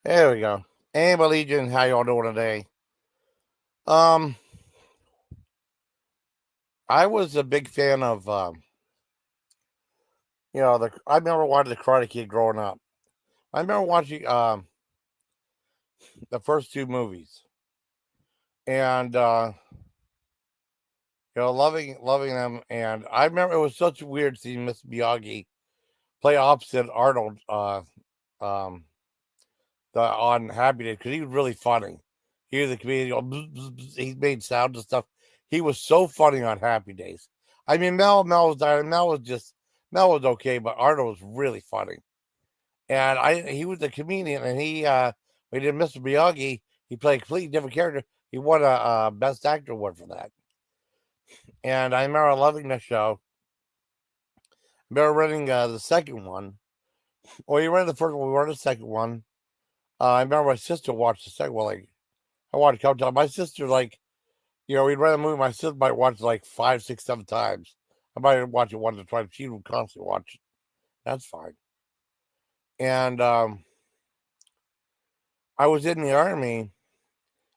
There we go. Hey, Legion, how y'all doing today? Um, I was a big fan of, I remember watching the Karate Kid growing up. I remember watching the first two movies, and loving them. And I remember it was such weird seeing Miss Miyagi play opposite Arnold, um, on Happy Days because he was really funny. He was a comedian. He made sounds and stuff. He was so funny on Happy Days. I mean, Mel was there. Mel was okay, but Arnold was really funny. And he was a comedian, and we did Mr. Miyagi. He played a completely different character. He won a Best Actor award for that. And I remember loving the show. I remember running the second one. Well, you ran the first one. We ran the second one. I remember my sister watched the second one. Like I watched a couple times. My sister we'd rent a movie. My sister might watch it like five, six, 7 times. I might watch it once or twice. She would constantly watch it. That's fine. And I was in the army,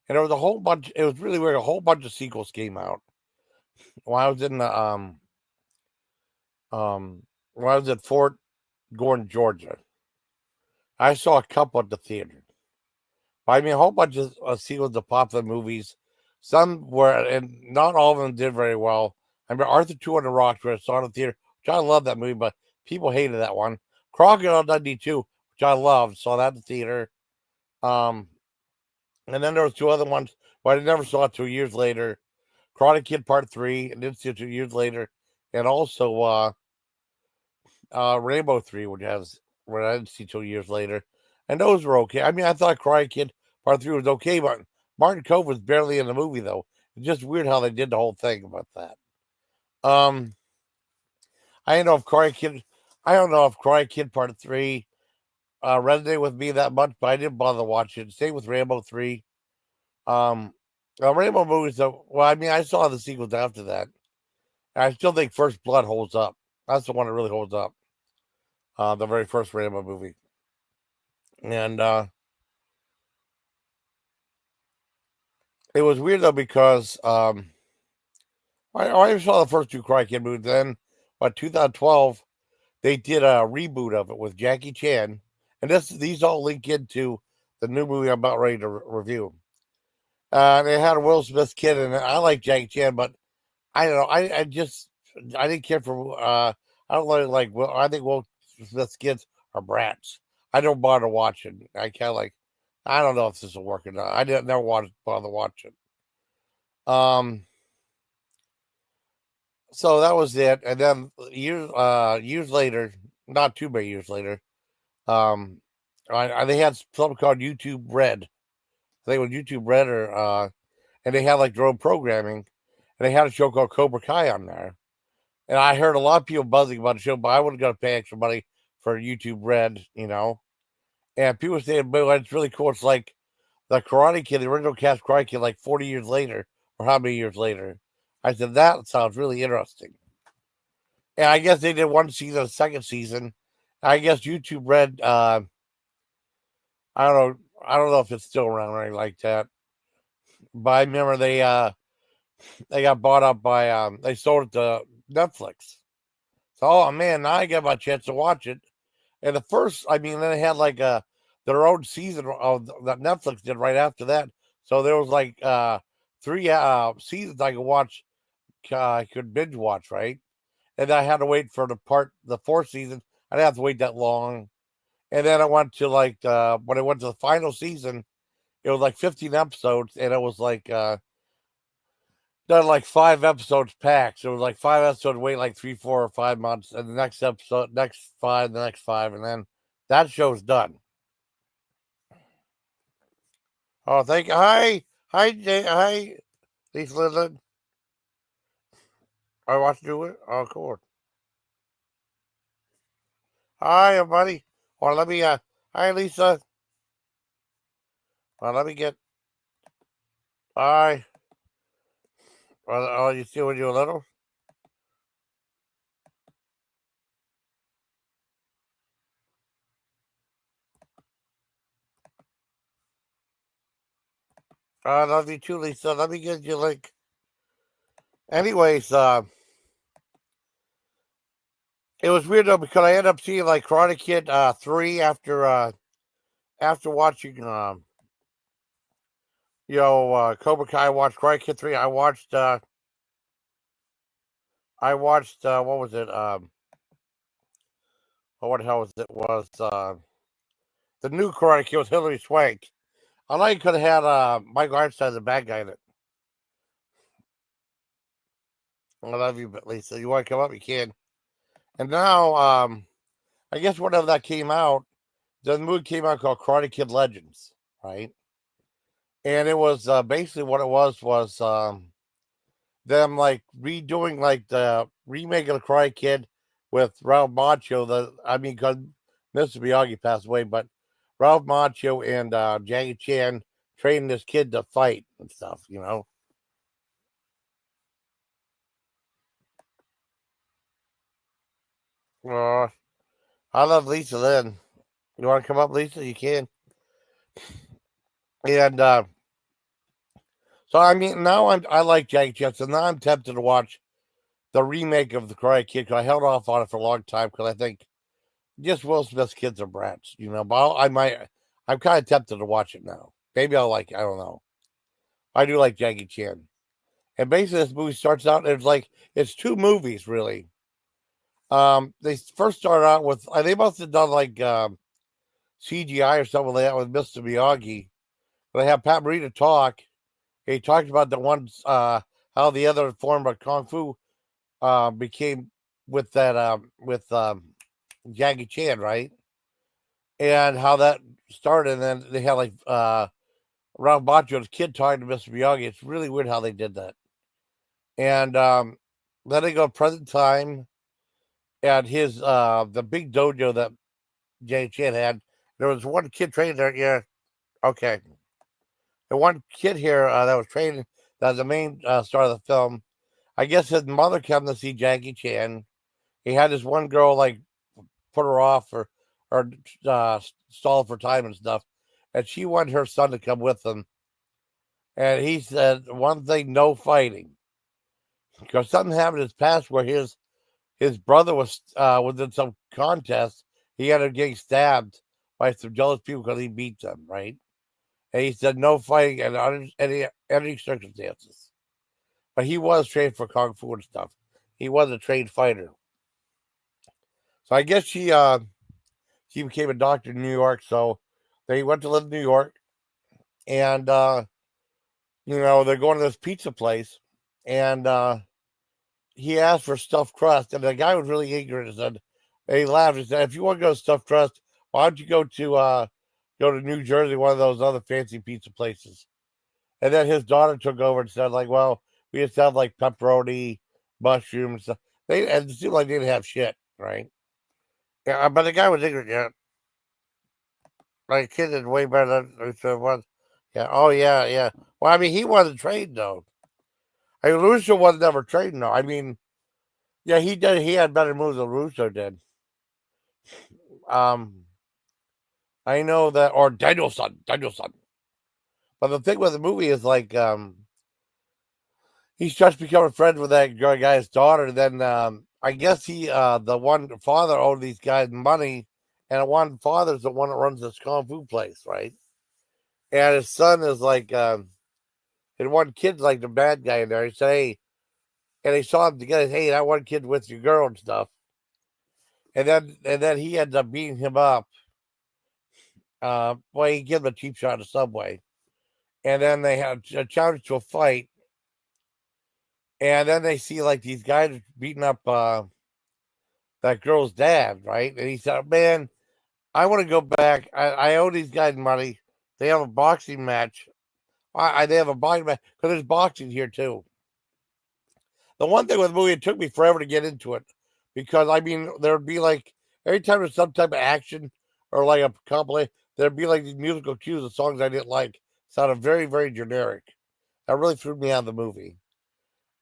and there was a whole bunch. It was really weird. A whole bunch of sequels came out while I was in the when I was at Fort Gordon, Georgia. I saw a couple at the theater. But I mean, a whole bunch of sequels to popular movies. Some were, and not all of them did very well. I remember Arthur 200 Rocks, where I saw it in the theater, which I love that movie, but people hated that one. Crocodile Dundee 2, which I loved, saw that in the theater. Um, and then there was two other ones, but I never saw it 2 years later. Karate Kid Part 3, and didn't see it 2 years later. And also Rainbow 3, which has, where I didn't see 2 years later. And those were okay. I mean, I thought Karate Kid Part 3 was okay, but Martin Cove was barely in the movie, though. It's just weird how they did the whole thing about that. Um, I don't know if Karate Kid, I don't know if Karate Kid Part 3 resonated with me that much, but I didn't bother watching it. Same with Rainbow 3. Um, Rainbow movies, though, well, I mean, I saw the sequels after that. I still think First Blood holds up. That's the one that really holds up. The very first Rainbow movie. And it was weird, though, because I saw the first two Karate Kid movies. Then, by 2012, they did a reboot of it with Jackie Chan. And these all link into the new movie I'm about ready to review. They had a Will Smith kid, and I like Jackie Chan, but I don't know. I didn't care for. I don't like. Well, I think Will Smith's kids are brats. I don't bother watching. I kind of like. I don't know if this will work or not. I didn't never want to bother watching. Um. So that was it, and then years later, not too many years later, um, they had something called YouTube Red. I think it was YouTube Red, or and they had like their own programming, and they had a show called Cobra Kai on there. And I heard a lot of people buzzing about the show, but I wouldn't going to pay extra money for YouTube Red, And people saying, "But it's really cool." It's like the Karate Kid, the original cast Karate Kid, like 40 years later, or how many years later. I said that sounds really interesting. And I guess they did one season, a second season. I guess YouTube Red. I don't know. I don't know if it's still around or anything like that. But I remember they got bought up by they sold it to Netflix. So oh man, now I get my chance to watch it. And the first, I mean, then they had like their own season of that Netflix did right after that. So there was like three seasons I could watch. I could binge watch, right? And I had to wait for the fourth season. I didn't have to wait that long. And then I went to like when I went to the final season, it was like 15 episodes, and it was like done like 5 episodes packed. So it was like 5 episodes, wait like 3, 4, or 5 months, and the next episode, next five, the next five, and then that show's done. Oh, thank you. Hi, Lisa Lyn Lyn. I watched you do it. Oh, cool. Hi, everybody. Or let me. Hi, Lisa. Let me get. Hi. You see when you're little? I love you too, Lisa. Let me get you like. Anyways, it was weird though because I ended up seeing like Karate Kid 3 after watching Cobra Kai. I watched Karate Kid 3. I watched what was it? What the hell was it? Was the new Karate Kid with Hilary Swank. I like you could have had Michael Einstein as a bad guy in it. I love you, but Lisa, you want to come up? You can. And now, I guess whenever that came out, the movie came out called Karate Kid Legends, right? And it was basically what it was them like redoing like the remake of the Karate Kid with Ralph Macchio. Because Mr. Miyagi passed away, but Ralph Macchio and Jackie Chan training this kid to fight and stuff. Uh, I love Lisa Lyn. You want to come up, Lisa? You can. And so I mean, now I like Jackie Chan, so now I'm tempted to watch the remake of the Karate Kid because I held off on it for a long time because I think just Will Smith's kids are brats. But I might, I'm kind of tempted to watch it now. Maybe I'll like, I don't know. I do like Jackie Chan, and basically this movie starts out. It's two movies really. They first start out with they must have done like CGI or something like that with Mr. Miyagi. They have Pat Morita talk. He talked about the ones how the other form of kung fu became with that with Jackie Chan, right? And how that started. And then they had like Ralph Macchio's kid talking to Mr. Miyagi. It's really weird how they did that. And then they go present time at his the big dojo that Jackie Chan had. There was one kid trained there. Yeah, okay. The one kid here that was trained that was the main star of the film. I guess his mother came to see Jackie Chan. He had this one girl like put her off or stall for time and stuff, and she wanted her son to come with them. And he said one thing: no fighting, because something happened in his past where his brother was in some contest. He ended up getting stabbed by some jealous people because he beat them, right? And he said no fighting under any circumstances. But he was trained for kung fu and stuff. He was a trained fighter. So I guess she became a doctor in New York. So they went to live in New York, and they're going to this pizza place, and he asked for stuffed crust, and the guy was really ignorant and said, and he laughed and said, "If you want to go stuffed crust, why don't you go to New Jersey, one of those other fancy pizza places?" And then his daughter took over and said, like, "Well, we just have like pepperoni, mushrooms." Stuff. And it seemed like they didn't have shit, right? Yeah, but the guy was ignorant. Yeah, like kid is way better than it was. Yeah. Oh yeah, yeah. Well, I mean, he wasn't trained though. I mean, Russo was never trained though. I mean, yeah, he did. He had better moves than Russo did. Um, I know that, or Danielson. But the thing with the movie is like, he's just becoming friends with that guy's daughter. Then I guess the one father owed these guys money, and one father's the one that runs this kung fu place, right? And his son is like, and one kid's like the bad guy in there. He said, "Hey," and they saw him together. "Hey, that one kid with your girl and stuff." And then he ends up beating him up. Well, he gave him a cheap shot at the subway, and then they had a challenge to a fight. And then they see like these guys beating up that girl's dad, right? And he said, "Man, I want to go back. I owe these guys money. They have a boxing match. They have a boxing match because there's boxing here too." The one thing with the movie, it took me forever to get into it because I mean, there'd be like every time there's some type of action or like a compilation, there'd be like these musical cues of songs I didn't like. Sounded very, very generic. That really threw me out of the movie.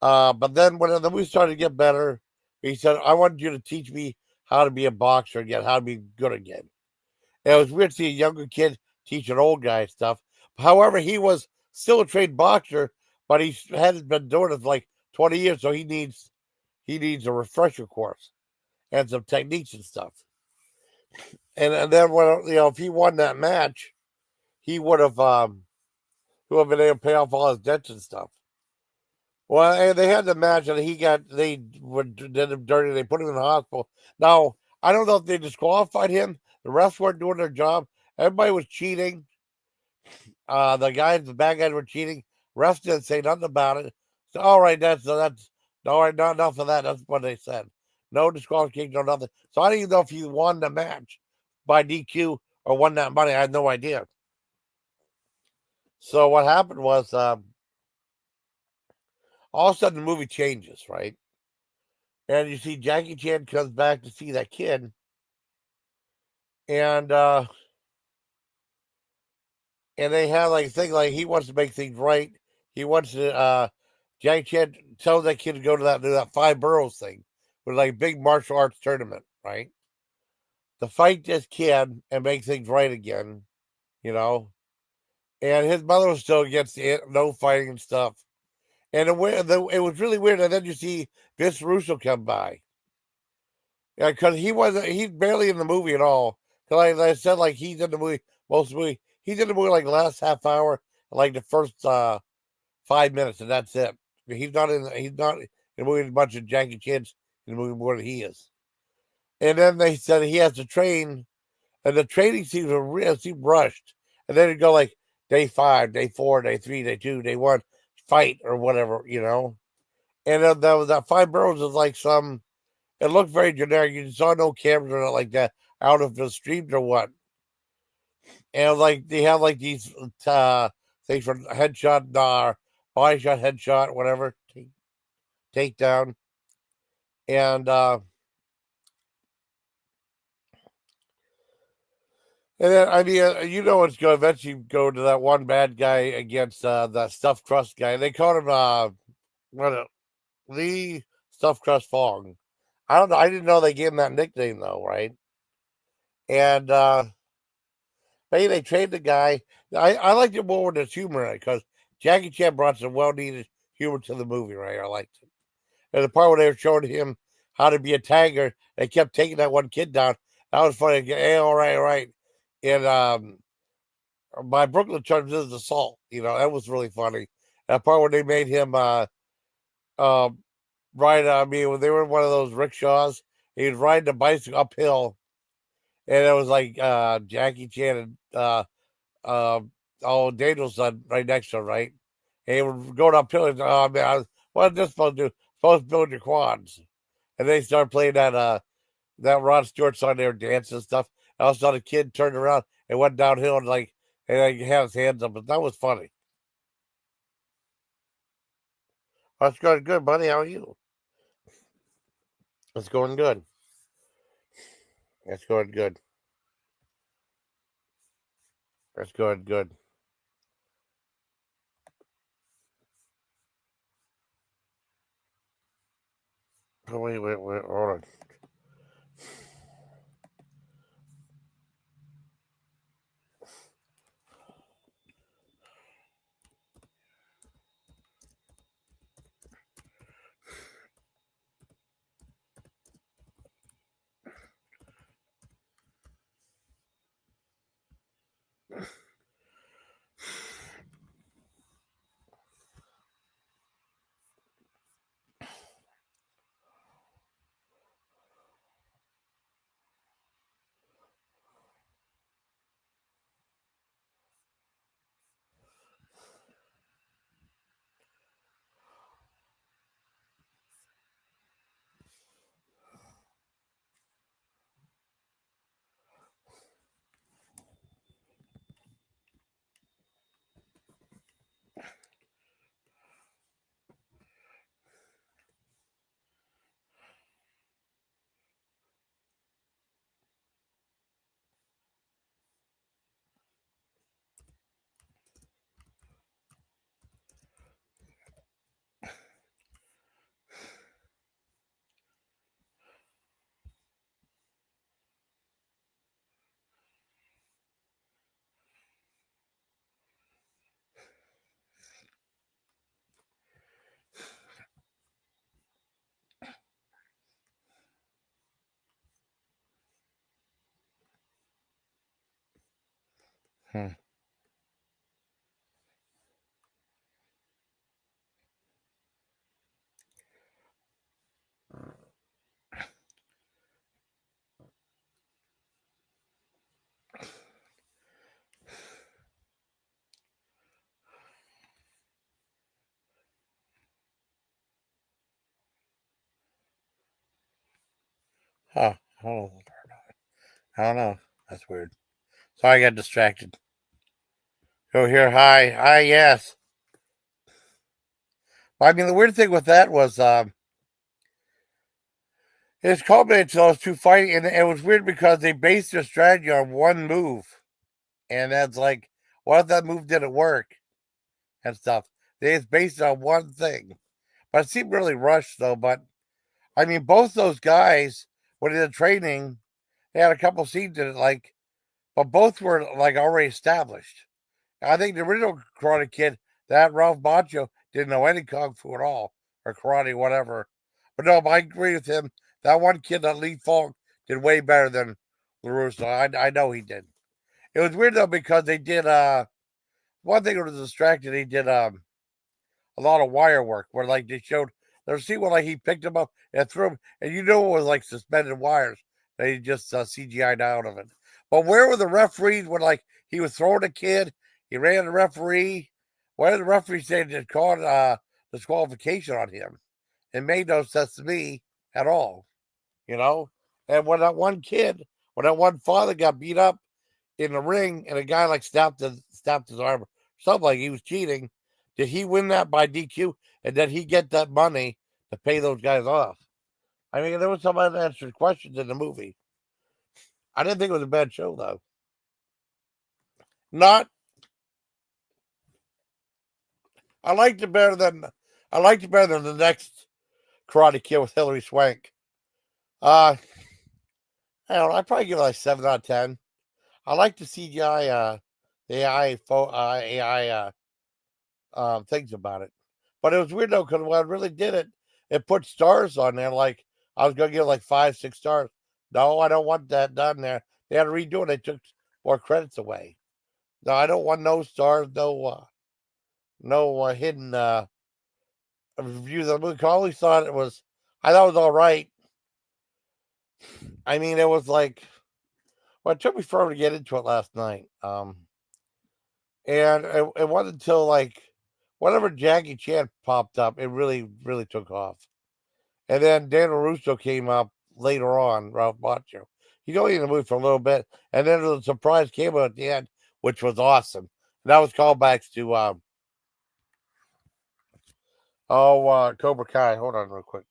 But then when the movie started to get better, he said, "I wanted you to teach me how to be a boxer again, how to be good again." And it was weird to see a younger kid teach an old guy stuff. However, he was still a trained boxer, but he hasn't been doing it for like 20 years, so he needs a refresher course and some techniques and stuff. And then when if he won that match, he would have been able to pay off all his debts and stuff. Well, and they had the match, and they did him dirty. They put him in the hospital. Now I don't know if they disqualified him. The refs weren't doing their job. Everybody was cheating. The bad guys were cheating. Refs didn't say nothing about it. So, all right, that's all right. Not enough of that. That's what they said. No disqualification, no nothing. So I don't even know if he won the match by DQ or won that money. I had no idea. So what happened was, all of a sudden the movie changes, right? And you see Jackie Chan comes back to see that kid, and and they have like a thing like he wants to make things right. He wants to Jackie Chan tells that kid to go to that five boroughs thing with like big martial arts tournament, right? To fight this kid and make things right again, you know. And his mother was still against it, no fighting and stuff. And it was really weird. And then you see Vince Russo come by. Yeah, because he's barely in the movie at all. Because like I said, like he's in the movie, most of the movie. He's in the movie like the last half hour, like the first 5 minutes, and that's it. He's not in the movie as much as Jackie Chan's in the movie more than he is. And then they said he has to train, and the training seemed rushed. And then it'd go like day 5, day 4, day 3, day 2, day 1, fight or whatever, you know. And that five boroughs is like some. It looked very generic. You saw no cameras or nothing like that out of the streams or what. And like they have like these things for headshot, body shot, headshot, whatever, takedown, and then I mean, it's going to eventually go to that one bad guy against that stuffed crust guy. They called him what Lee Stuffed Crust Fong. I don't know. I didn't know they gave him that nickname though, right? And maybe they trained the guy. I liked it more with his humor because Jackie Chan brought some well needed humor to the movie, right? I liked it. And the part where they were showing him how to be a tiger, they kept taking that one kid down. That was funny. Hey, all right, all right. And by Brooklyn terms, this is assault. That was really funny. That part where they made him uh, ride, I mean, when they were in one of those rickshaws, he was riding a bicycle uphill. And it was like Jackie Chan and uh, Danielson right next to him, right? And he was going uphill. And, oh man, what is this supposed to do? Supposed to build your quads. And they started playing that Rod Stewart song. They were dancing and stuff. And all of a sudden, a kid turned around and went downhill and had his hands up. But that was funny. That's going good, buddy. How are you? It's going good. It's going good. It's going good. Oh, wait, hold on. Hmm. Huh. Oh, I don't know. That's weird. Sorry, I got distracted. Go here. Hi. Hi. Yes. I mean, the weird thing with that was it's culminated to those two fighting, and it was weird because they based their strategy on one move, and that's like, what if that move didn't work and stuff? They just based it on one thing, but it seemed really rushed though. But I mean, both those guys when they did training, they had a couple scenes in it, like, but both were like already established. I think the original Karate Kid, that Ralph Macchio didn't know any kung fu at all or karate, whatever. But no, I agree with him. That one kid, that Lee Falk, did way better than LaRusso. I know he did. It was weird though because they did one thing that was distracted. He did a lot of wire work where like they showed there's scene where like he picked him up and threw him, and you know it was like suspended wires. They just CGI'd out of it. But where were the referees when like he was throwing a kid, he ran the referee? Why did the referee say it called disqualification on him? It made no sense to me at all, you know. And when that one father got beat up in the ring and a guy like snapped his arm, something like he was cheating. Did he win that by DQ? And did he get that money to pay those guys off? I mean, there was some unanswered questions in the movie. I didn't think it was a bad show though. Not I liked it better than the next Karate Kid with Hilary Swank. Uh I don't know, I'd probably give it like 7 out of 10. I like the CGI the AI things about it. But it was weird though, because when I really did it, it put stars on there. Like I was gonna give it like 5, 6 stars. No, I don't want that done there. They had to redo it. They took more credits away. No, I don't want no stars, no hidden reviews of the movie. I always thought it was, I thought it was all right. I mean, it was like, well, it took me forever to get into it last night. And it wasn't until like whenever Jackie Chan popped up, it really, really took off. And then Daniel Russo came up later on, Ralph Macchio. He's only in the movie for a little bit. And then the surprise came out at the end, which was awesome. And that was callbacks to, Cobra Kai. Hold on real quick.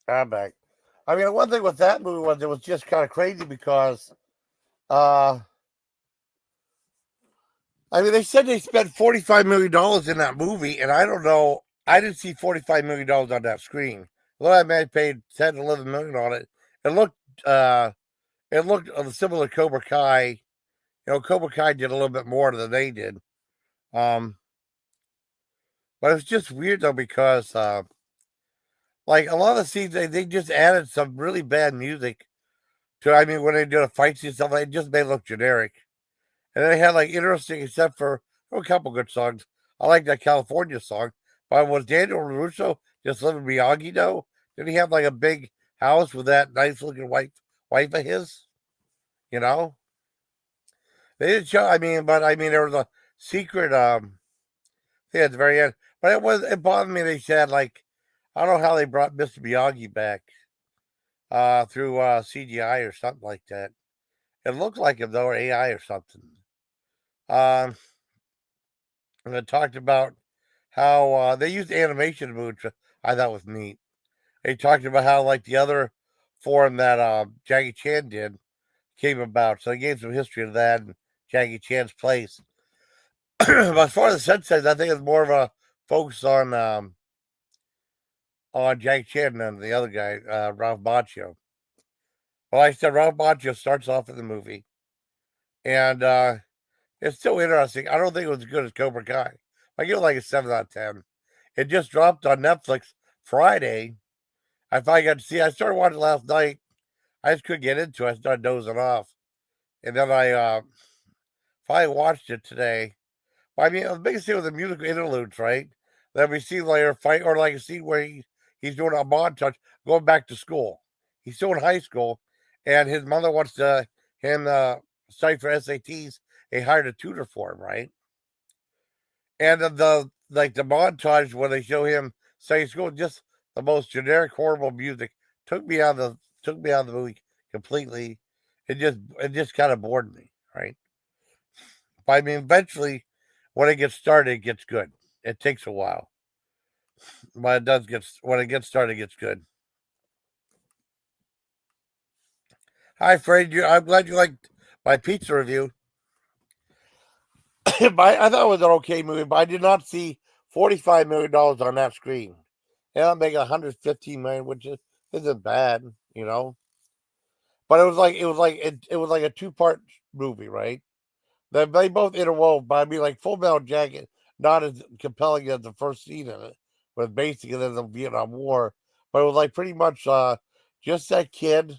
I'm back. I mean, one thing with that movie was it was just kind of crazy because, uh, I mean, they said they spent $45 million in that movie, and I don't know. I didn't see $45 million on that screen. Well, I may have paid 10, 11 million on it. It looked, uh, similar to Cobra Kai. You know, Cobra Kai did a little bit more than they did. Um, but it's just weird though because like a lot of the scenes they just added some really bad music to. I mean, when they did a fight scene and stuff, it just made it look generic. And then they had like interesting, except for a couple good songs. I like that California song. But was Daniel Russo just living Miyagi though? Did he have like a big house with that nice looking wife of his? You know, they didn't show. I mean, but I mean, there was a secret Yeah, at the very end. But it bothered me. They said like I don't know how they brought Mr. Miyagi back through CGI or something like that. It looked like him though, or AI or something. Um, and it talked about how they used animation moves. I thought was neat. They talked about how like the other form that Jackie Chan did came about. So they gave some history of that and Jackie Chan's place. But as far as the sense, I think it's more of a focus on Jackie Chan than the other guy, Ralph Macchio. Well, like I said, Ralph Macchio starts off in the movie, and it's still interesting. I don't think it was as good as Cobra Kai. I give it like a 7 out of 10. It just dropped on Netflix Friday. I finally got to see it. I started watching last night. I just couldn't get into it. I started dozing off. And then I finally watched it today. Well, I mean, the biggest thing was the musical interludes, right? Then we see like a fight or like a scene where he's doing a montage going back to school. He's still in high school, and his mother wants to him study for SATs. They hired a tutor for him, right? And the like the montage when they show him studying school, just the most generic, horrible music took me out of the movie completely. It just kind of bored me, right? But I mean, eventually, when it gets started, it gets good. It takes a while, but it does get when it gets started, it gets good. Hi, Fred. I'm glad you liked my pizza review. I thought it was an okay movie, but I did not see $45 million on that screen. And I'm making 115 million, which isn't bad, you know. But it was like a two-part movie, right? They both interwove, but I mean, like Full Metal Jacket, not as compelling as the first scene in it, with basically the Vietnam War, but it was like pretty much just that kid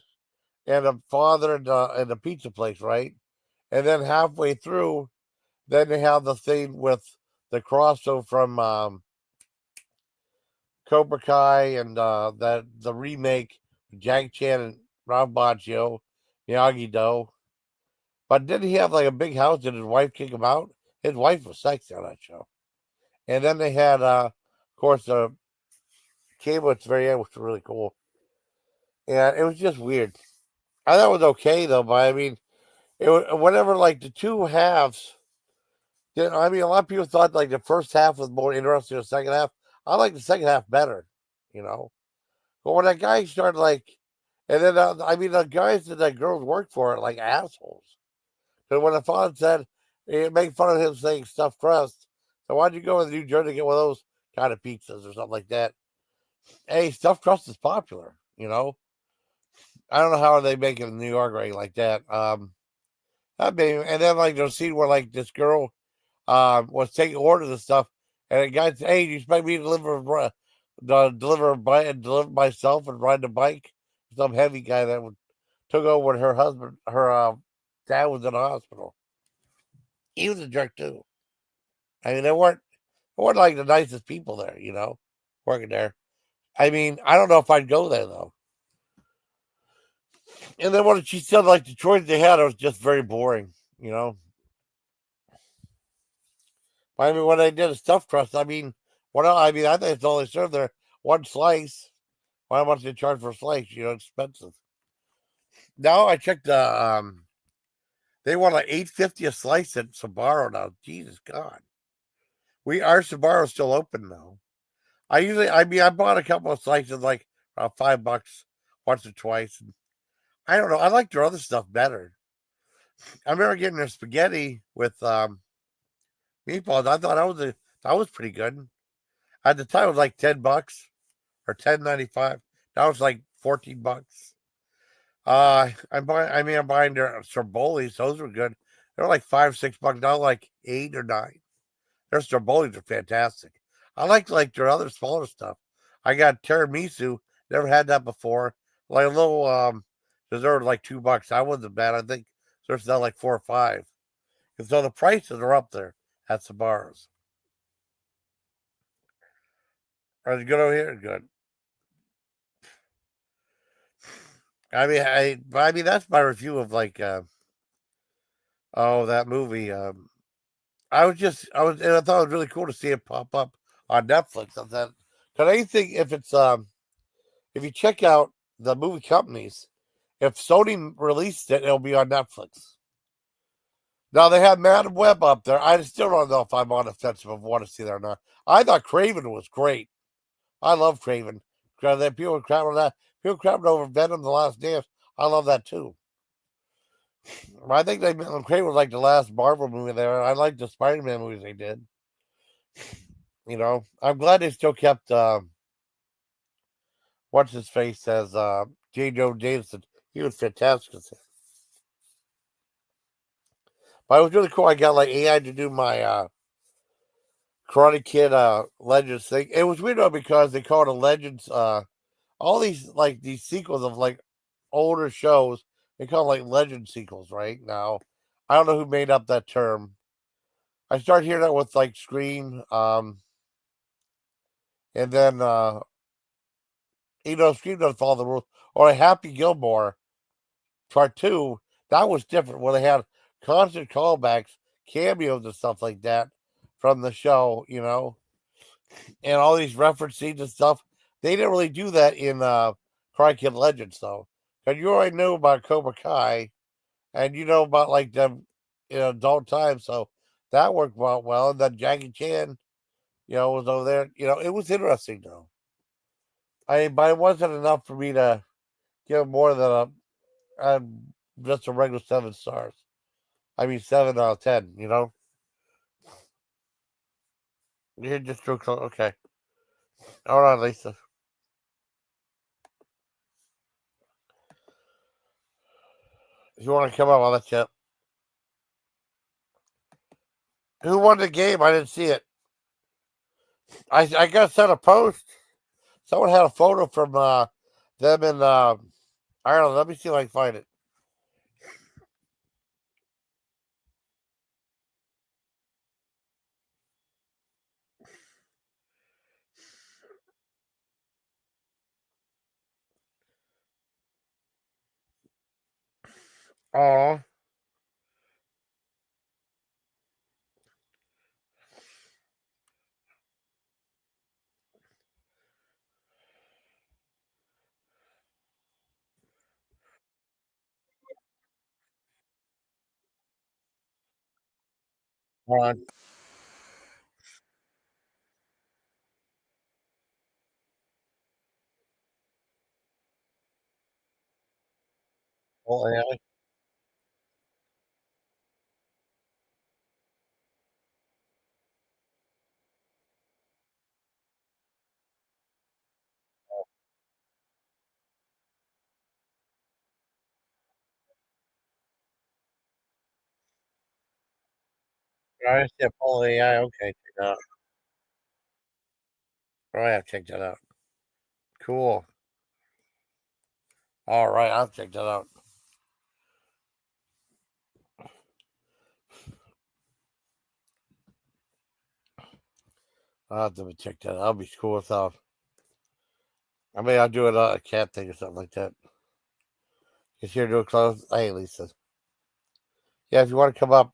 and a father and a pizza place, right? And then halfway through, then they have the thing with the crossover from Cobra Kai and that the remake with Jackie Chan and Rob Macchio, Miyagi Do. But didn't he have like a big house? Did his wife kick him out? His wife was sexy on that show. And then they had, of course, the cable at the very end, which was really cool. And it was just weird. I thought it was okay though, but I mean, it was whatever. Like the two halves. I mean, a lot of people thought like the first half was more interesting than the second half. I like the second half better, you know. But when that guy started like, and then I mean, the guys that girls work for are like assholes. Because when the father said, make fun of him saying stuffed crust, so why'd you go to New Jersey to get one of those kind of pizzas or something like that? Hey, stuffed crust is popular, you know. I don't know how they make it in New York right like that. I mean, and then like the scene where like this girl was taking orders and stuff, and the guy said, "Hey, do you expect me to deliver myself and ride the bike?" Some heavy guy that took over when her husband, her dad was in the hospital. He was a jerk too. I mean, they weren't like the nicest people there, you know, working there. I mean, I don't know if I'd go there though. And then when she said like the choice they had, it was just very boring, you know. I mean, when they did a stuffed crust, I mean, I mean, I think it's only served there one slice. Why much they charge for a slice? You know, expensive. Now I checked the they want like $8.50 a slice at Sabaro now. Jesus God, our Sabaro's still open now. I mean, I bought a couple of slices like around $5 once or twice. And I don't know. I like their other stuff better. I remember getting their spaghetti with meatballs. I thought that was pretty good. At the time, it was like $10 or 10.95. Now it's like $14. I'm buying their Sorbolis. Those were good. They're like $5, $6 now, like 8 or 9. Their Sorbolis are fantastic. I like their other smaller stuff. I got tiramisu. Never had that before. Like a little dessert, like $2. That wasn't bad. I think there's now like 4 or 5. And so the prices are up there at Sabaros. Are they good over here? Good. I mean that's my review of like that movie. and I thought it was really cool to see it pop up on Netflix. I said, because I think if you check out the movie companies, if Sony released it, it'll be on Netflix. Now they have Madam Web up there. I still don't know if I'm on the fence if I want to see that or not. I thought Craven was great. I love Craven. Because people were crapping on that. People crapping over Venom: The Last Dance. I love that too. I think Craven was like the last Marvel movie there. I like the Spider-Man movies they did. I'm glad they still kept what's his face as J. Joe Jameson. He was fantastic. But it was really cool. I got like AI to do my Karate Kid Legends thing. It was weird though because they call it a Legends. All these sequels of like older shows, they call them like Legend sequels. Right now, I don't know who made up that term. I started hearing that with like Scream, and then Scream doesn't follow the rules. Or a Happy Gilmore Part Two, that was different. Where they had constant callbacks, cameos, and stuff like that from the show. And all these reference scenes and stuff. They didn't really do that in Karate Kid Legends, though. Because you already know about Cobra Kai, and you know about like them in adult time, so that worked out well. And then Jackie Chan, was over there. It was interesting though. But it wasn't enough for me to give more than a just a regular 7 stars. I mean 7 out of 10. You just drew close. Okay, all right, Lisa. If you want to come up, I'll let you up. Who won the game? I didn't see it. I got sent a post. Someone had a photo from them in Ireland. Let me see if I can find it. Oh, on. Oh, yeah. I see a poll AI. Okay, check it out. All right, I'll check that out. Cool. All right, I'll check that out. I'll have to check that out. That'll be cool as hell. I mean, I'll do it a cat thing or something like that. Just here to a close. Hey, Lisa. Yeah, if you want to come up,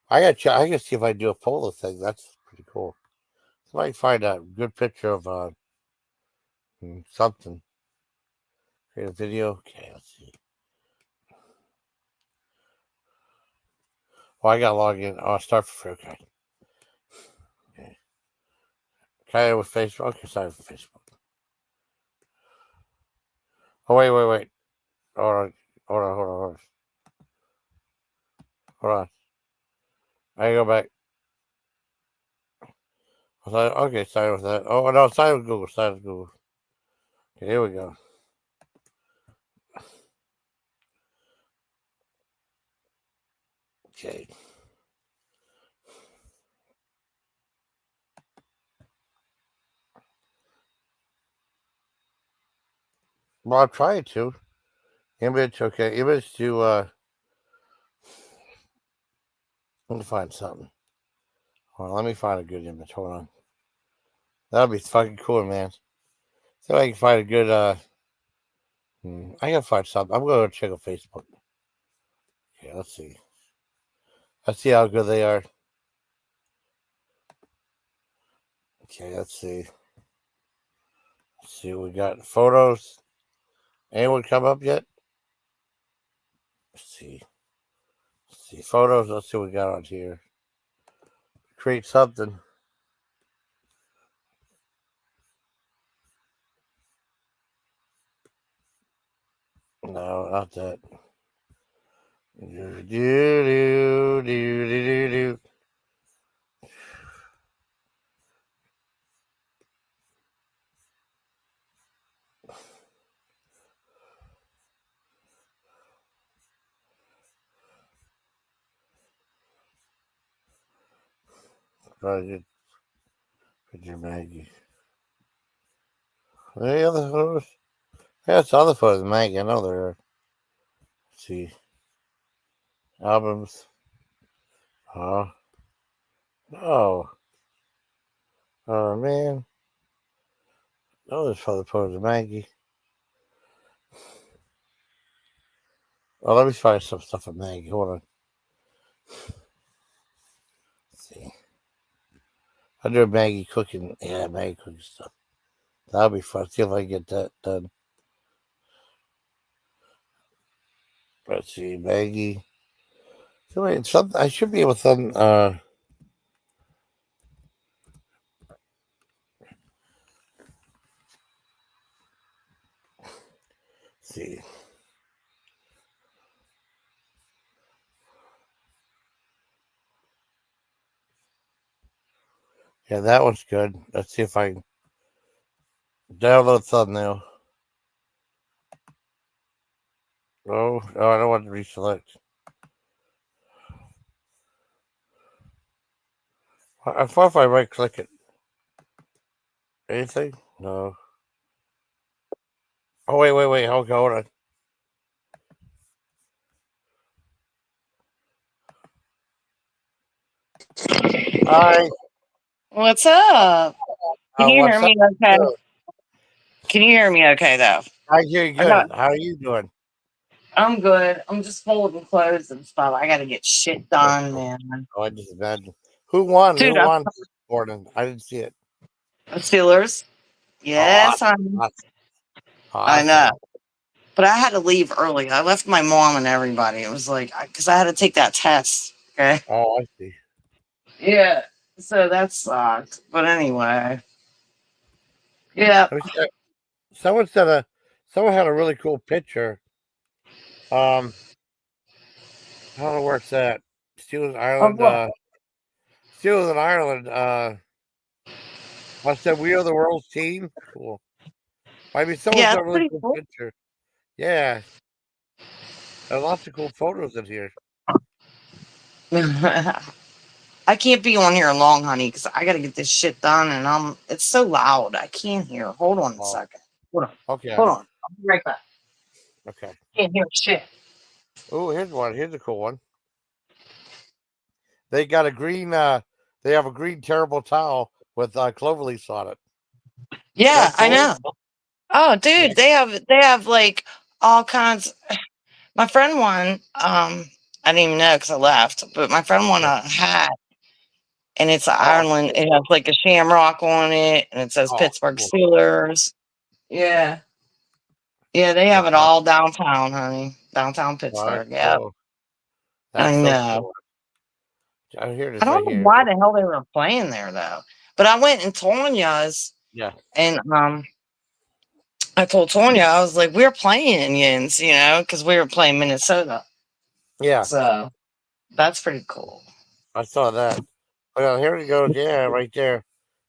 I gotta see if I can do a polo thing. That's pretty cool. So I can find a good picture of something. Create a video. Okay, let's see. Oh, I gotta log in. Oh, start for free. Okay. Okay. Okay, with Facebook. Okay, start with Facebook. Oh, wait. Hold on. Hold on. I go back. Okay, sign with that. Oh, no, sign with Google. Sign with Google. Okay, here we go. Okay. Well, I'm trying to. Image, okay. Image to, let me find something. Hold on, let me find a good image. Hold on. That'll be fucking cool, man. See if I can find a good, I gotta find something. I'm gonna check on Facebook. Okay, let's see. Let's see how good they are. Okay, let's see. Let's see what we got. Photos. Anyone come up yet? Let's see. Let's see. Photos. Let's see what we got on here. Create something. No, not that. Do, do, do, do, do, do. Project Picture Maggie. Any other photos? Yeah, it's other photos, Maggie. I know there are. Let's see. Albums. Oh. Oh. Oh, man. Oh, there's other photos of Maggie. Oh, let me find some stuff of Maggie. Hold on. Let's see. I do Maggie cooking. Yeah, Maggie cooking stuff. That'll be fun. See if I can get that done. Let's see, Maggie. So wait, something I should be able to. See. Yeah, that one's good. Let's see if I can download thumbnail. Oh, oh, I don't want to reselect. I thought if I right click it. Anything? No. Oh, wait. Hold on. Hi. What's up? Can you hear What's up? me okay? Can you hear me okay though? I hear you I got good. How are you doing? I'm good. I'm just folding clothes and stuff. I gotta get shit Oh, done, man. I just imagine. Who won? Who Dude, won this morning? I didn't see it. I'm Steelers. Oh, Yes, honey. awesome. I know. Awesome. But I had to leave early. I left my mom and everybody. It was like because I had to take that test. Okay. Oh, I see. Yeah. So that sucked. But anyway. Yeah. Let me see. Someone said someone had a really cool picture. Um, I don't know where it's at. Steelers Of Ireland. what? Steelers in Ireland. I said we are the world's team. Cool. I mean, someone's Yeah, got it's a really pretty cool cool. picture. Yeah, there are lots of cool photos in here. I can't be on here long, honey, because I gotta get this shit done, and it's so loud. I can't hear. Hold on a Oh, second. Hold on. okay, Hold on. I'll be right back. okay. Can't hear shit. Oh, here's one. Here's a cool one. They got a green. They have a green terrible towel with clover leaves on it. Is Yeah, that I cool? know. Oh, Yeah. dude, they have like all kinds. My friend won. I didn't even know because I left, but my friend won Yeah. a hat, and it's Oh, Ireland. cool. It has like a shamrock on it, and it says Oh, Pittsburgh cool. Steelers. Yeah, yeah, they have That's it all downtown, honey. Downtown oh, that's Pittsburgh. Yeah, cool. I That's so know. cool. I hear I this right don't know here. why the hell they were playing there though. But I went and Tanya's Yeah. and I told Tonya, I was like, we're playing Indians, because we were playing Minnesota. Yeah. So that's pretty cool. I saw that. Well, here it goes. Yeah, right there.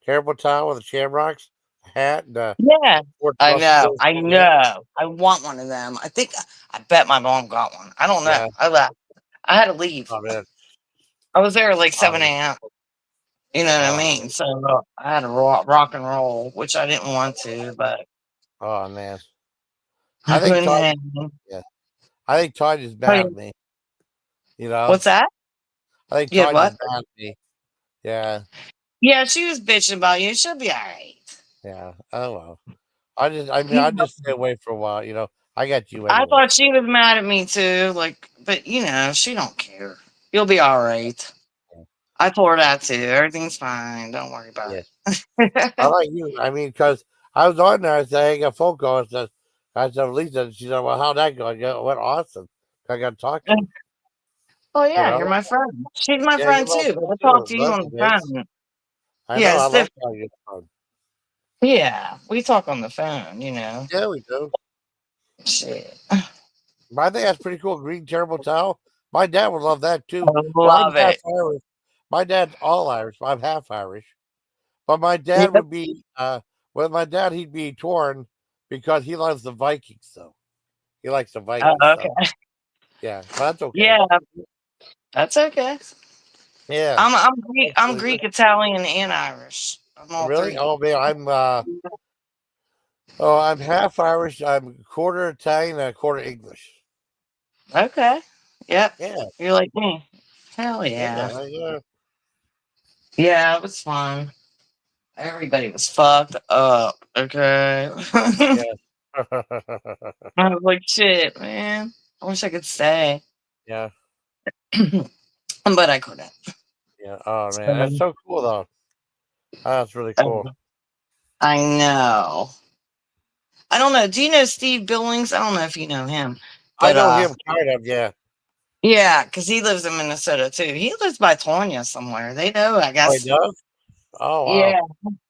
Terrible towel with the shamrocks, hat, and Yeah. Fort I Russell know. Silver I on it. know. I want one of them. I bet my mom got one. I don't know. Yeah. I left. I had to leave. Oh man. I was there at like Oh, 7 a.m. You know what I oh, mean? So I had to rock and roll, which I didn't want to, but oh man. I I think couldn't Todd. handle. Yeah. I think Todd is mad Hey, at me. You know. what's that? I think You had Todd is what? mad at me. Yeah. Yeah, she was bitching about you. She'll be all right. Yeah. Oh well. I just stay away for a while. I got you I anyway. thought she was mad at me too, like, but she don't care. You'll be all right. I told her that too. Everything's fine. Don't worry about Yeah. I it. like you. I mean, because I was on there, I said, I got a phone call. I said, Lisa, and she said, well, how'd that go? I go, it went awesome. I got to talk to you. Oh You yeah, you're know? my friend. She's my Yeah, you're friend my too, but friend I talk too. to you That's on the nice. phone. I Yeah, know. I it's love different. talking to phone. Yeah, we talk on the phone. Yeah, we do. Shit. But I think that's pretty cool. Green terrible towel. My dad would love that I too. Well, I'm love half it. Irish. My dad's all Irish. I'm half Irish. But my dad Yep. would be, with my dad, he'd be torn because he loves the Vikings, though. He likes the Oh, Vikings, so okay. yeah, but that's okay. Yeah, that's okay. Yeah, I'm that's I'm really good. Greek, Italian, and Irish. I'm all Really? three. Oh man, I'm half Irish. I'm quarter Italian and a quarter English. Okay. Yep. Yeah, You're like me. Hell yeah. yeah. Yeah, it was fun. Everybody was fucked up. Okay. I Yeah. was like, shit, man. I wish I could stay, Yeah, but I couldn't. yeah. Oh man, that's So, so cool though. That's really cool. I know. I don't know. Do you know Steve Billings? I don't know if you know him, I but know him kind of. Yeah. yeah, because he lives in Minnesota too. He lives by Tonya somewhere. They know, I Oh, he guess. does. Oh wow. Yeah,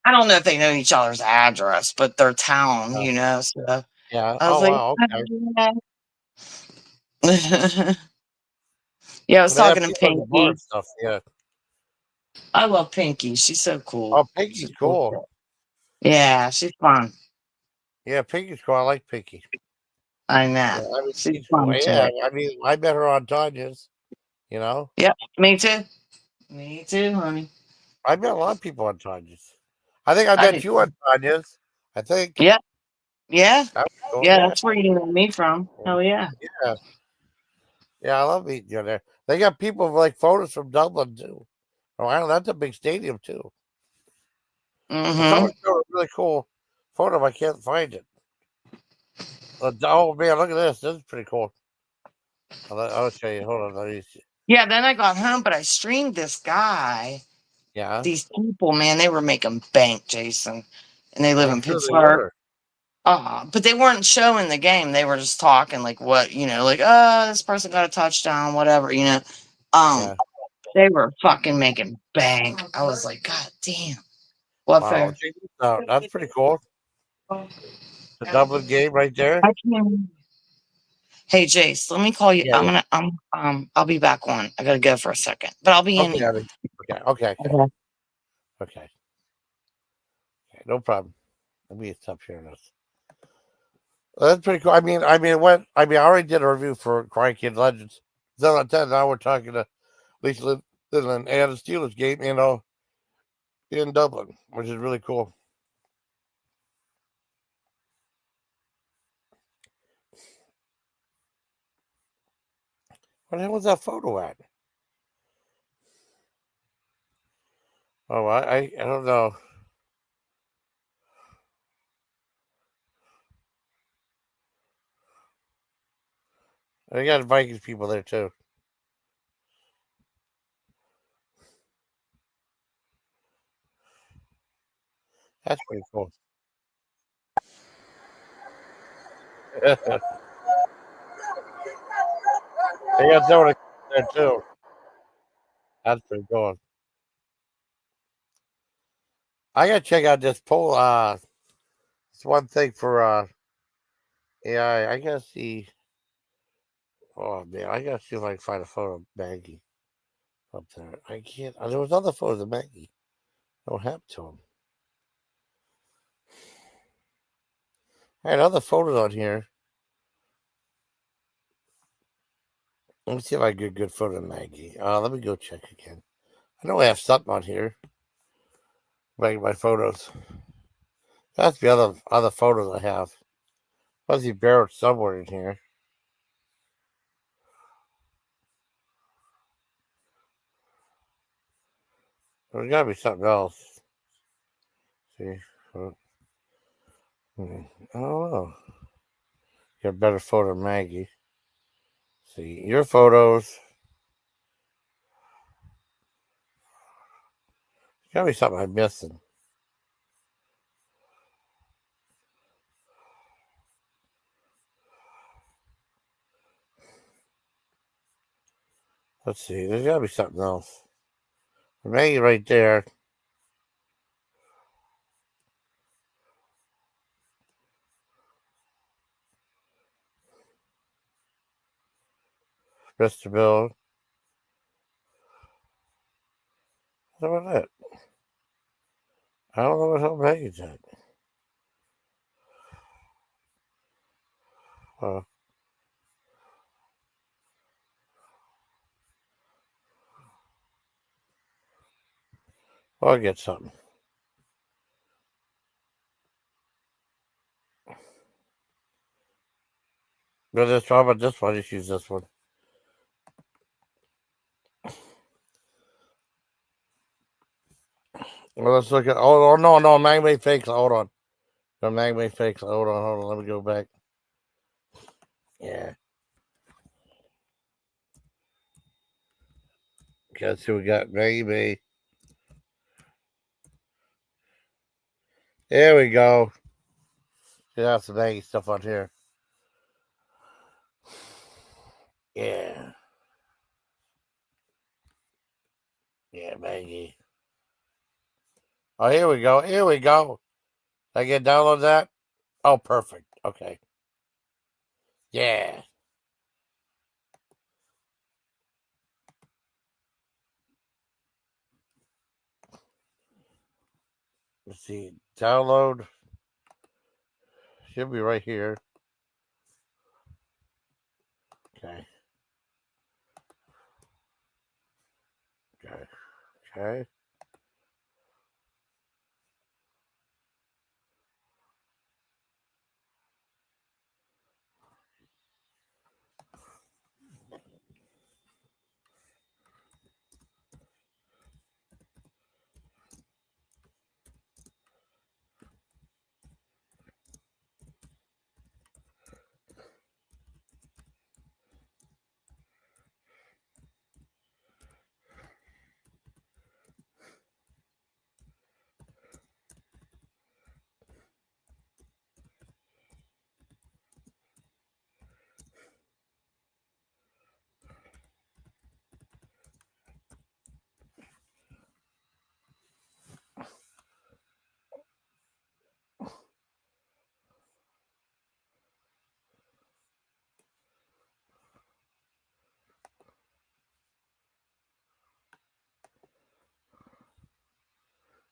I don't know if they know each other's address, but their town, Uh, So yeah. I was Oh like, wow. Okay. yeah. Yeah, I was Well, they have talking to people in the bar and Pinky. stuff. Yeah. I love Pinky. She's so cool. Oh, Pinky's She's cool. cool. Yeah, she's fun. Yeah, Pinky's cool. I like Pinky. I Yeah, know. I mean, She's she's cool. fun Yeah, too. I mean, I met her on Tanya's. You know, Yep, me too. Me too, honey. I met a lot of people on Tanya's. I think I I met did. you on Tanya's. I think Yeah, yeah, that was cool. yeah. Yeah, That's where you know me from. Hell yeah. yeah, yeah. I love meeting you there. They got people with, like photos from Dublin too. Oh, I know that's a big stadium too. And Mm-hmm. someone showed a really cool photo. I can't find it. Oh man, look at this. This is pretty cool. I'll show you. Hold on. Let me see. Yeah. Then I got home, but I streamed this guy. Yeah, These people, man, they were making bank, Jason, and they live I'm in sure they Pittsburgh. were. But they weren't showing the game. They were just talking like what, like, this person got a touchdown, whatever. Um, Yeah. they were fucking making bank. I was like, God damn. What Wow. fair? Check this out. That's pretty cool. The Dublin game right there. I can't. Hey Jace, let me call you. Yeah, yeah. I'll be back on. I gotta go for a second. But I'll be in Okay, here. honey. Okay. Okay. Okay. Okay. No problem. Let me stop sharing this. Well, that's pretty cool. I already did a review for Crying Kid Legends. 7 out of 10. Now we're talking to Lisa Lyn Lyn and the Steelers game, in Dublin, which is really cool. What the hell was that photo at? Oh, I don't know. They got Vikings people there too. That's pretty cool. They got someone there too. That's pretty cool. I gotta check out this poll. It's one thing for AI. I gotta see. Oh man, I gotta see if I can find a photo of Maggie up there. I can't. There was other photos of Maggie. What happened to him? I had other photos on here. Let me see if I get a good photo of Maggie. Let me go check again. I know I have something on here. My photos. That's the other photos I have. Must be buried somewhere in here. There's gotta be something else. See, uh, I don't know. Get a better photo of Maggie. See your photos. Gotta be something I'm missing. Let's see. There's gotta be something else. Maggie right there. Mr. Bill. What about that? I don't know what hell Maggie's at. Uh, I'll get something. But this one, but this one, just use this one. Well, let's look at. Oh no, Magma fakes. Hold on. The Magma fakes. Hold on. Let me go back. Yeah. Okay, let's see what we got. Magma. There we go. Yeah, some Maggie stuff on here. Yeah. Yeah, Maggie. Oh, here we go. Here we go. I can download that. Oh, perfect. Okay. Yeah. Let's see. Download. Should be right here. Okay. Okay. Okay.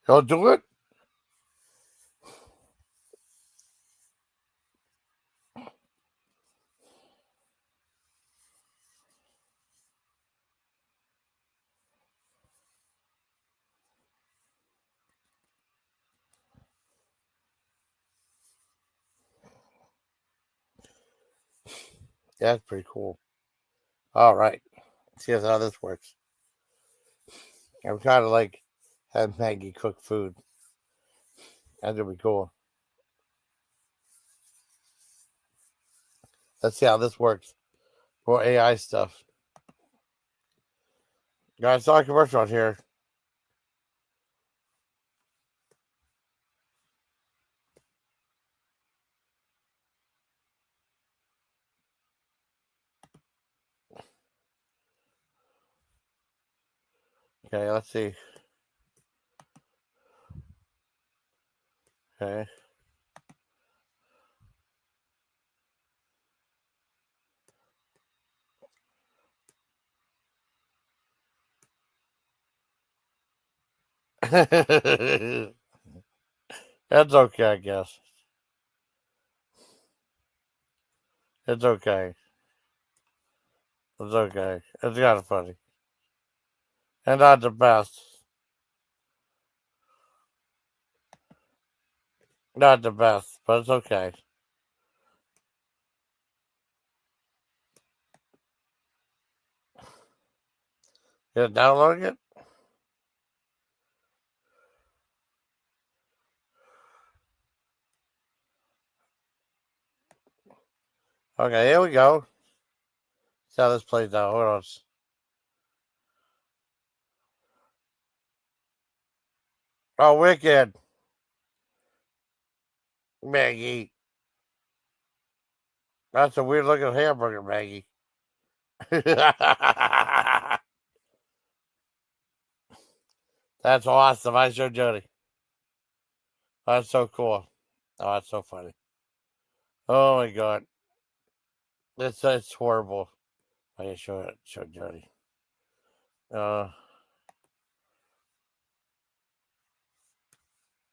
He'll do it. That's pretty cool. All right. See how this works. I'm kind of like having Maggie cook food. That's gonna be cool. Let's see how this works. More AI stuff. Guys, saw a commercial on here. Okay, let's see. Okay. That's okay, I guess. It's okay. It's okay. It's kind of funny. And not the best. Not the best, but it's okay. You're downloading it? Okay, here we go. See how this plays out. Hold on. Oh, wicked. Maggie. That's a weird looking hamburger, Maggie. That's awesome. I showed Jody. That's so cool. Oh, that's so funny. Oh my god. It's horrible. I just show Jody. Uh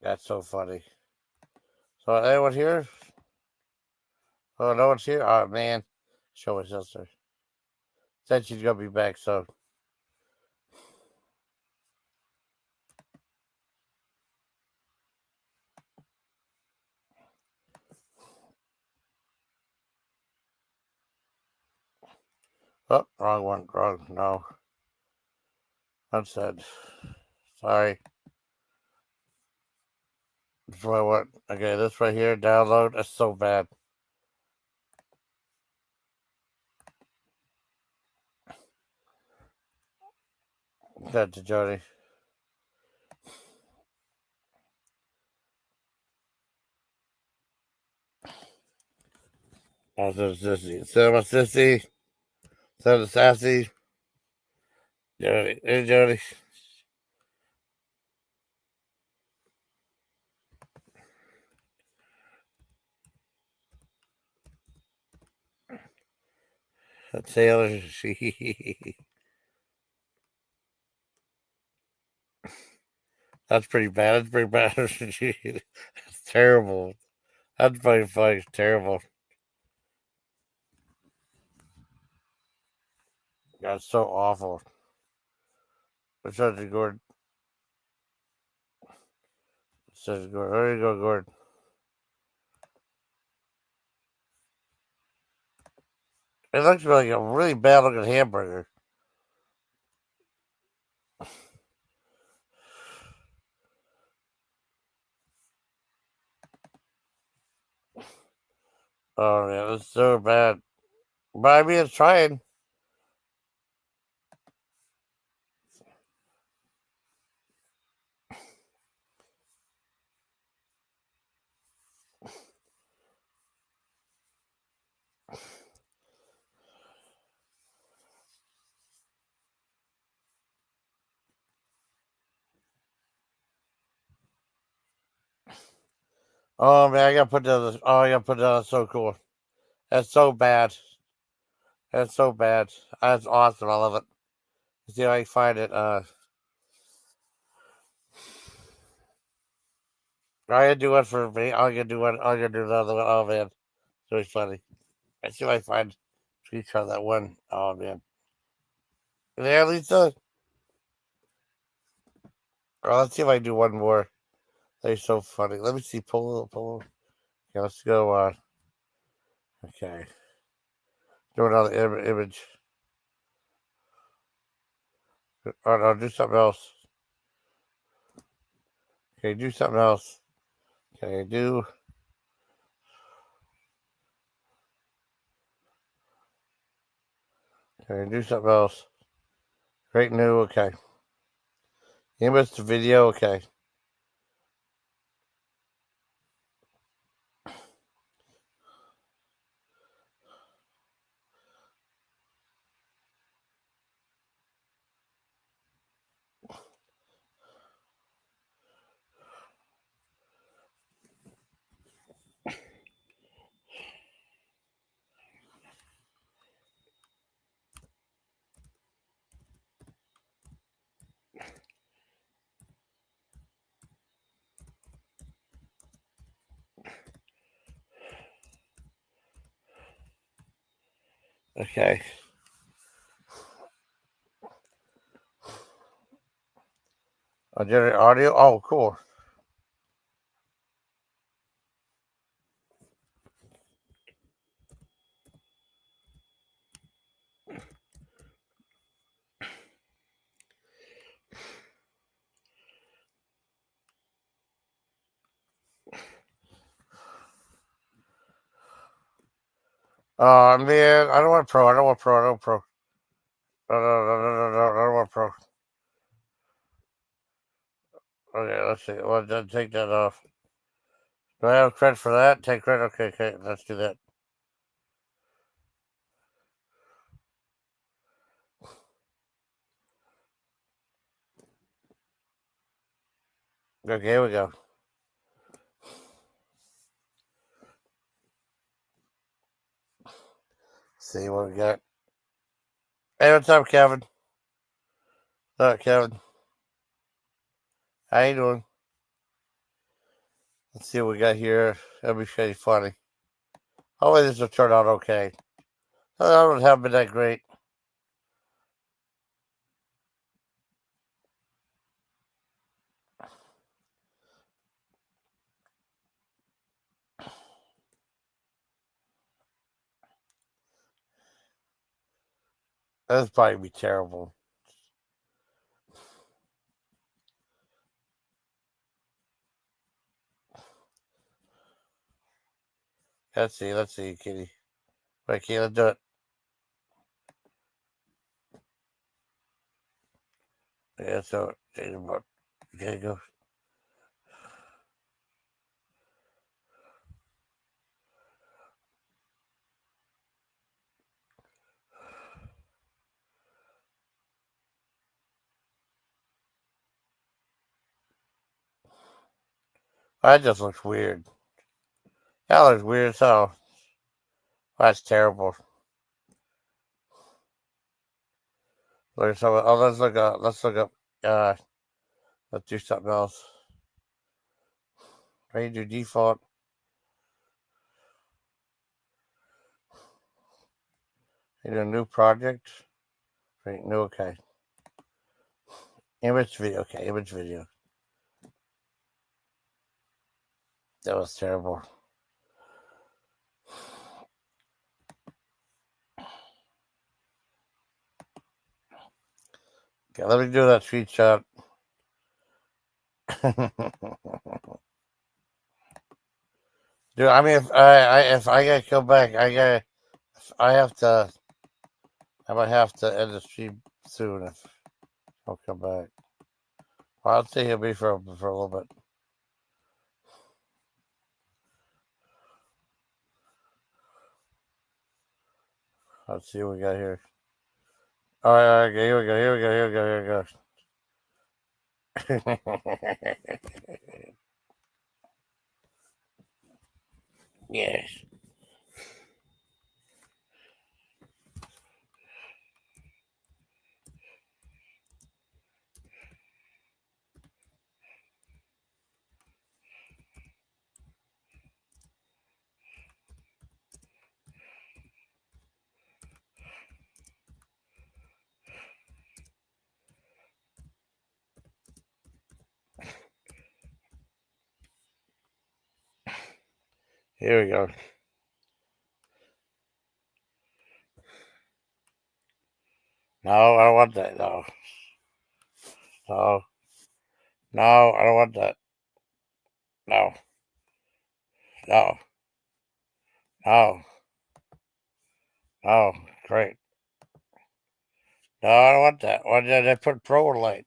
that's so funny. So anyone here? Oh, no one's here? Oh man. Show my sister. Said she's gonna be back, so oh, wrong one. Wrong. No. Unsaid. Sorry. That's what I want. Okay, this right here, download. That's so bad. Send to Jody. Oh, send to Sissy. Send my Sissy. Send to Sassy. Jody. Hey, Jody. Taylor. That's pretty bad. That's pretty bad. That's terrible. That's pretty funny. Terrible. That's so awful. What's up, Gordon? Says Gordon. There you go, Gordon. It looks like a really bad looking hamburger. Oh man, it's so bad. But I mean, it's trying. Oh man, I gotta put down this. Oh, I gotta put down. That's so cool. That's so bad. That's so bad. That's awesome. I love it. Let's see if I can find it. I gotta do one for me. I'm gonna do one. I'm gonna do another one. Oh man, it's really funny. Let's see if I can find screenshot of that one. Oh man. Yeah, Lisa. Oh, let's see if I can do one more. They're so funny. Let me see. Pull. Okay, let's go. Okay. Do another image. Oh no, do something else. Okay, do something else. Okay, do. Okay, do something else. Create new. Okay. Image to video. Okay. Okay. I generate audio. Oh, cool. Oh man, I don't want pro. I don't want pro. I don't want pro. No, I don't want pro. Okay, let's see. Well, then take that off. Do I have credit for that? Take credit. Okay, okay. Let's do that. Okay, here we go. See what we got. Hey, what's up, Kevin? What's up, Kevin? How you doing? Let's see what we got here. That'll be pretty funny. Hopefully this will turn out okay. I don't have been that great. That's probably be terrible. Let's see, Kitty. Wait, Kitty, let's do it. Yeah, so okay, go. That just looks weird. That looks weird as hell. That's terrible. Look, so let's look up. Let's look up. Let's do something else. Can you do default? You do a new project. Wait, no, okay. Image video. Okay, image video. That was terrible. Okay, let me do that screenshot. Dude, I mean, if I gotta come back, I have to. I might have to end the stream soon if I'll come back. Well, I'll stay here for a little bit. Let's see what we got here. All right, okay, here we go. Here we go. Here we go. Here we go. Yes. Here we go. No, I don't want that. No. No. No, I don't want that. No. No. No. No. Great. No, I don't want that. Why did I put pro or light?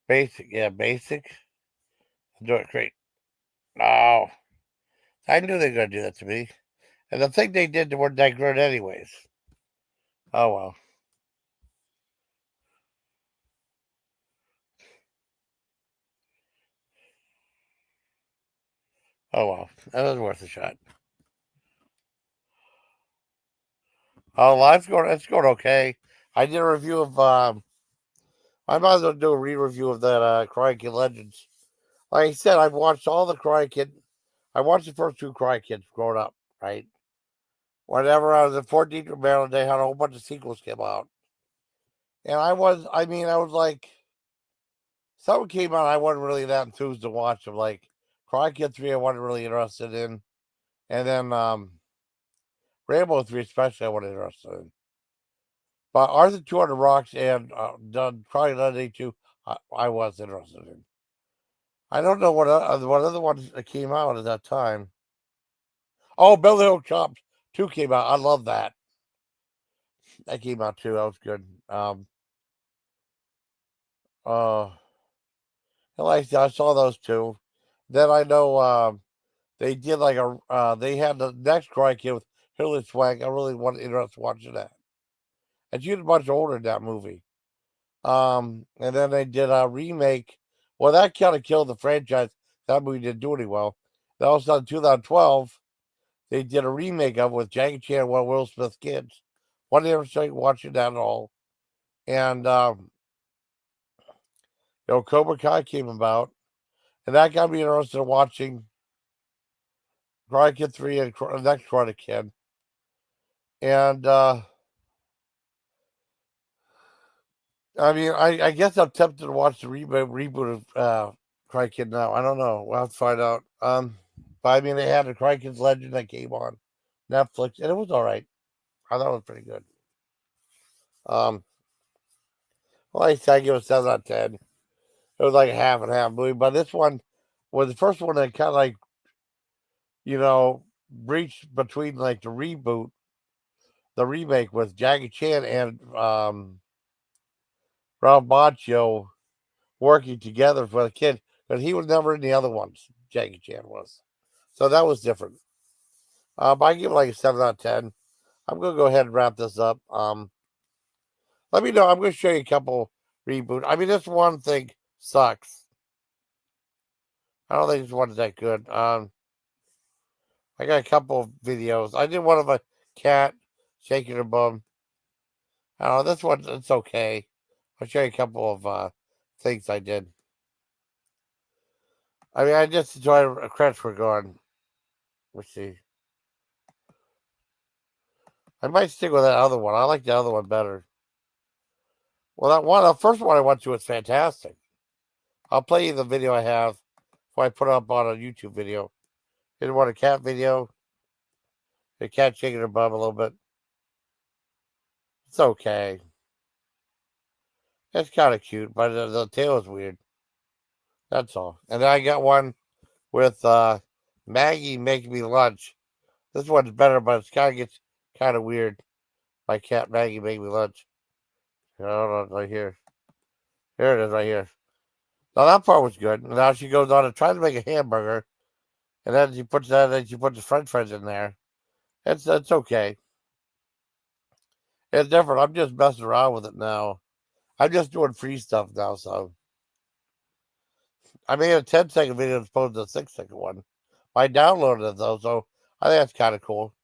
Basic. Yeah, basic. Do it great. No. I knew they were going to do that to me. And the thing they did weren't that good anyways. Oh, well. Oh, well. That was worth a shot. Oh, life's going. It's going okay. I did a review of. I might as well do a re-review of that Crying Kid Legends. Like I said, I've watched all the Crying Kid. I watched the first two Crying Kids growing up. Right. Whenever I was in 14th Maryland, they had a whole bunch of sequels came out, and I was. I mean, I was like, something came out. I wasn't really that enthused to watch them. Like Crying Kid 3, I wasn't really interested in, and then Rainbow 3, especially, I wasn't interested in. But Arthur 200 Rocks and done Crying Legend 2, I was interested in. I don't know what other ones that came out at that time. Oh, Beverly Hills Cop 2 came out. I love that. That came out too. That was good. Uh, I saw those two. Then I know they did like a they had the next Karate Kid with Hilary Swank. I really wanted interested in watching that. And she was much older in that movie. And then they did a remake. Well, that kind of killed the franchise. That movie didn't do any well. Then all of a sudden, 2012, they did a remake of it with Jackie Chan and one of Will Smith's kids. One ever started watching that at all. And Cobra Kai came about, and that got me interested in watching Karate Kid 3 and the next Karate Kid. And I mean, I guess I'm tempted to watch the reboot of Karate Kid now. I don't know. We'll have to find out. But I mean, they had a Karate Kid's Legend that came on Netflix, and it was all right. I thought it was pretty good. Um, well, I give it a 7 out of 10. It was like a half and half movie, but this one was the first one that kind of like you know breached between like the remake with Jackie Chan and Ralph Macchio working together for the kid, but he was never in the other ones. Jackie Chan was, so that was different. But I give it like a 7 out of 10. I'm gonna go ahead and wrap this up. Let me know. I'm gonna show you a couple reboot. I mean, this one thing sucks. I don't think this one's that good. I got a couple of videos. I did one of a cat shaking her bum. I don't know. This one, it's okay. I'll show you a couple of things I did. I mean, I just enjoyed a credits for going. Let's see. I might stick with that other one. I like the other one better. Well, the first one I went to was fantastic. I'll play you the video I have before I put it up on a YouTube video. Didn't want a cat video. The cat shaking her bum a little bit. It's okay. It's kind of cute, but the tail is weird. That's all. And then I got one with Maggie making me lunch. This one's better, but it's kind of gets kind of weird. My cat Maggie making me lunch. Hold on, right here. Here it is, right here. Now that part was good. Now she goes on to try to make a hamburger, and then she puts that, and she puts the French fries in there. It's okay. It's different. I'm just messing around with it now. I'm just doing free stuff now, so I made a 10-second video as opposed to a 6-second one. I downloaded it though, so I think that's kind of cool.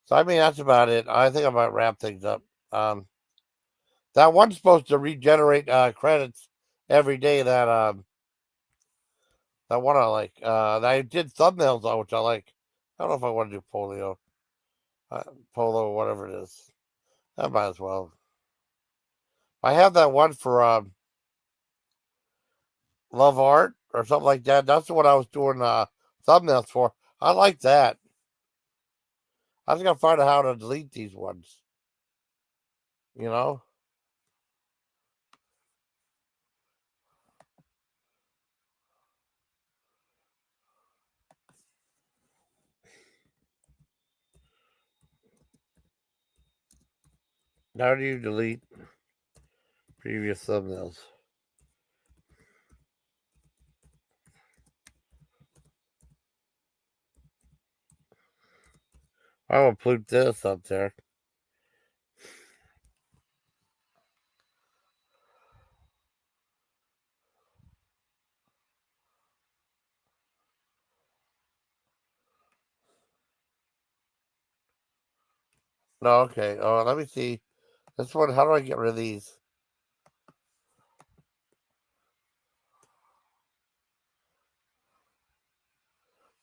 So I mean, that's about it. I think I might wrap things up. Um, that one's supposed to regenerate credits every day. That one I like. I did thumbnails on, which I like. I don't know if I want to do uh, polo or whatever it is. I might as well. I have that one for love art or something like that. That's what I was doing thumbnails for. I like that. I was gonna find out how to delete these ones. You know, how do you delete previous thumbnails? I will put this up there. No, okay. Oh, let me see. This one. How do I get rid of these?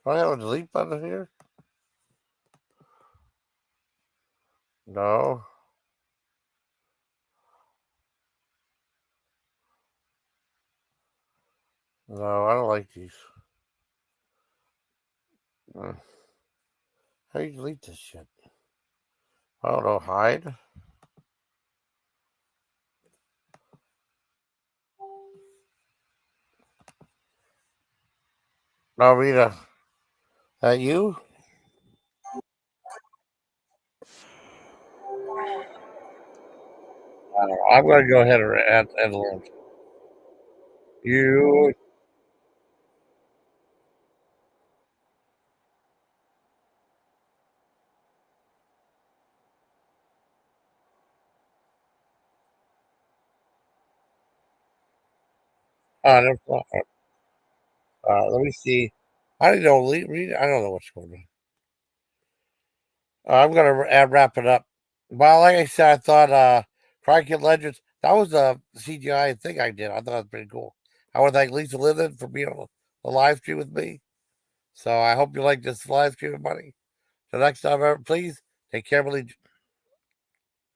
Do I have a delete button here? No. No, I don't like these. Hmm. How do you delete this shit? I don't know. Hide. No, Rita. That you? I don't know. I'm gonna go ahead and add a link. You, no, let me see. I don't know. Read. I don't know what's going on. I'm gonna wrap it up. Well, like I said, I thought Cry Kid Legends, that was a CGI thing I did. I thought it was pretty cool. I want to thank Lisa Lyn Lyn for being on the live stream with me. So I hope you like this live stream, buddy. So next time, please take care, Billy.